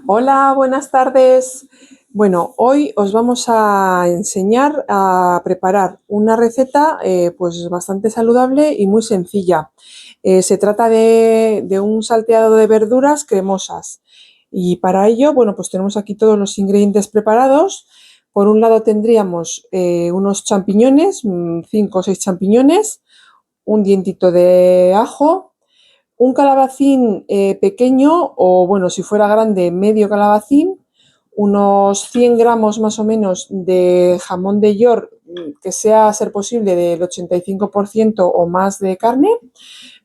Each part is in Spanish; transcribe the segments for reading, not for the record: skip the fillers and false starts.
Hola, buenas tardes. Bueno, hoy os vamos a enseñar a preparar una receta pues bastante saludable y muy sencilla. Se trata de un salteado de verduras cremosas y para ello, bueno, pues tenemos aquí todos los ingredientes preparados. Por un lado tendríamos unos champiñones, 5 o 6 champiñones, un dientito de ajo, un calabacín pequeño o, bueno, si fuera grande, medio calabacín, unos 100 gramos más o menos de jamón de York, que sea, a ser posible, del 85% o más de carne.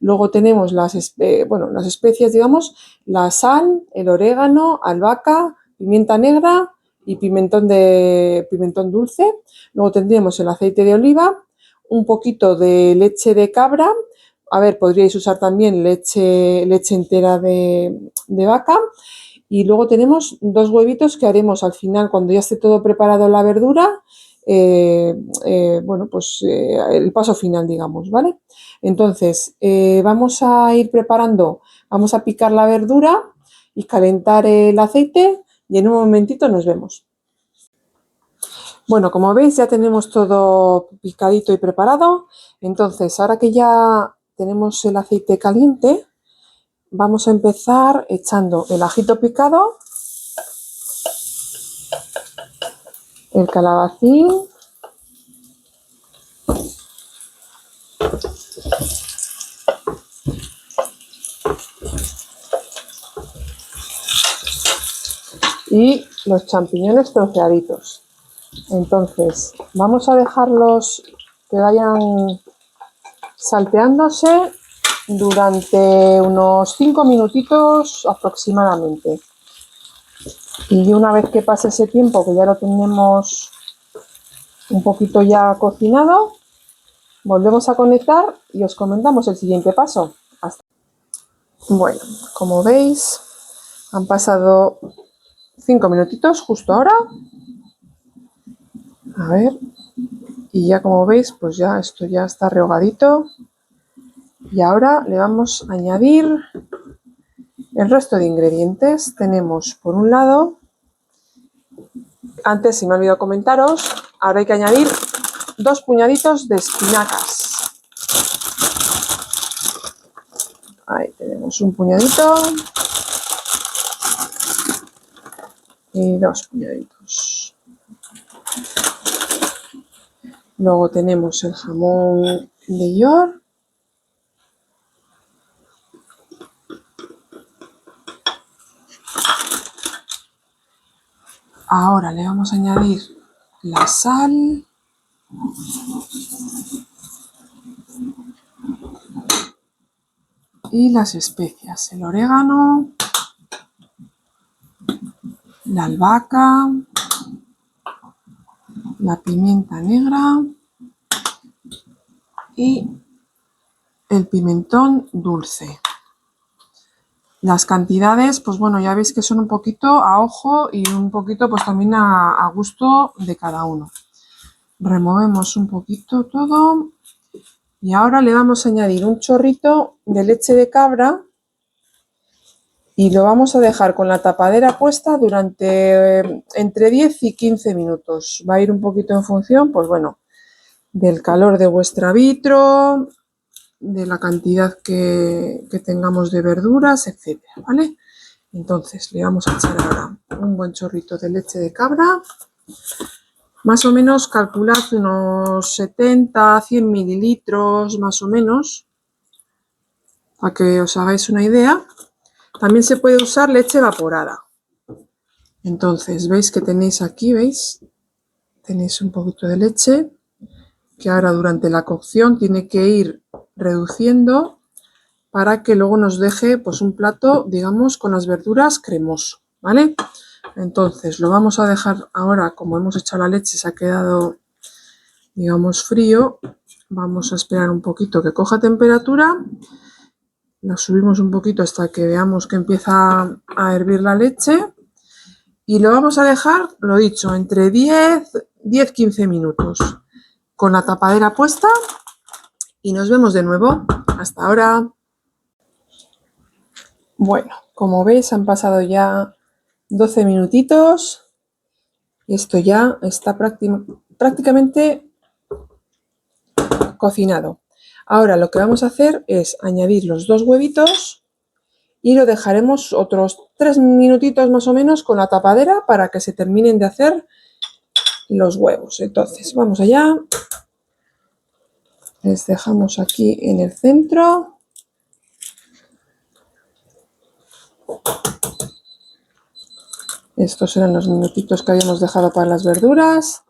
Luego tenemos las especias, digamos, la sal, el orégano, albahaca, pimienta negra y pimentón dulce. Luego tendríamos el aceite de oliva, un poquito de leche de cabra. A ver, podríais usar también leche entera de vaca. Y luego tenemos 2 huevitos que haremos al final cuando ya esté todo preparado la verdura. El paso final, digamos, ¿vale? Entonces, vamos a ir preparando, vamos a picar la verdura y calentar el aceite y en un momentito nos vemos. Bueno, como veis ya tenemos todo picadito y preparado. Entonces, ahora que ya tenemos el aceite caliente, vamos a empezar echando el ajito picado, el calabacín, y los champiñones troceaditos. Entonces, vamos a dejarlos que vayan salteándose durante unos 5 minutitos aproximadamente. Y una vez que pase ese tiempo, que ya lo tenemos un poquito ya cocinado, volvemos a conectar y os comentamos el siguiente paso. Bueno, como veis, han pasado 5 minutitos justo ahora. A ver, y ya como veis, pues ya esto ya está rehogadito. Y ahora le vamos a añadir el resto de ingredientes. Tenemos por un lado, antes se me ha olvidado comentaros, ahora hay que añadir 2 puñaditos de espinacas. Ahí tenemos un puñadito y 2 puñaditos. Luego tenemos el jamón de York. Ahora le vamos a añadir la sal. Y las especias, el orégano, la albahaca, la pimienta negra y el pimentón dulce. Las cantidades, pues bueno, ya veis que son un poquito a ojo y un poquito pues también a gusto de cada uno. Removemos un poquito todo y ahora le vamos a añadir un chorrito de leche de cabra y lo vamos a dejar con la tapadera puesta durante entre 10 y 15 minutos. Va a ir un poquito en función, pues bueno, del calor de vuestra vitro, de la cantidad que tengamos de verduras, etcétera, ¿vale? Entonces le vamos a echar ahora un buen chorrito de leche de cabra. Más o menos calculad unos 70, 100 mililitros más o menos, para que os hagáis una idea. También se puede usar leche evaporada. Entonces, veis que tenéis aquí, ¿veis? Tenéis un poquito de leche que ahora durante la cocción tiene que ir reduciendo para que luego nos deje pues un plato, digamos, con las verduras cremoso, ¿vale? Entonces, lo vamos a dejar ahora, como hemos echado la leche, se ha quedado, digamos, frío. Vamos a esperar un poquito que coja temperatura. Lo subimos un poquito hasta que veamos que empieza a hervir la leche. Y lo vamos a dejar, lo dicho, entre 10-15 minutos con la tapadera puesta y nos vemos de nuevo. Hasta ahora. Bueno, como veis han pasado ya 12 minutitos y esto ya está prácticamente cocinado. Ahora lo que vamos a hacer es añadir los 2 huevitos y lo dejaremos otros 3 minutitos más o menos con la tapadera para que se terminen de hacer los huevos. Entonces vamos allá, les dejamos aquí en el centro. Estos eran los minutitos que habíamos dejado para las verduras.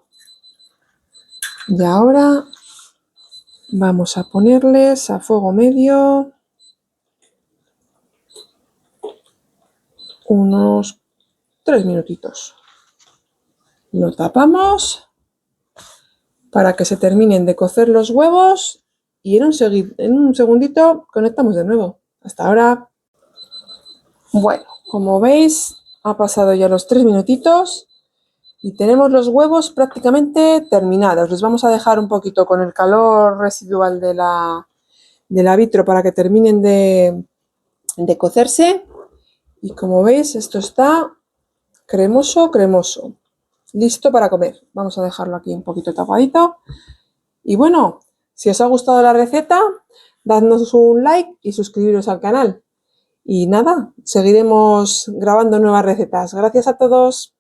Y ahora vamos a ponerles a fuego medio unos 3 minutitos. Lo tapamos para que se terminen de cocer los huevos y en un segundito conectamos de nuevo. Hasta ahora. Bueno, como veis, ha pasado ya los 3 minutitos y tenemos los huevos prácticamente terminados. Les vamos a dejar un poquito con el calor residual de la vitro para que terminen de cocerse. Y como veis, esto está cremoso, cremoso. Listo para comer. Vamos a dejarlo aquí un poquito tapadito. Y bueno, si os ha gustado la receta, dadnos un like y suscribiros al canal. Y nada, seguiremos grabando nuevas recetas. Gracias a todos.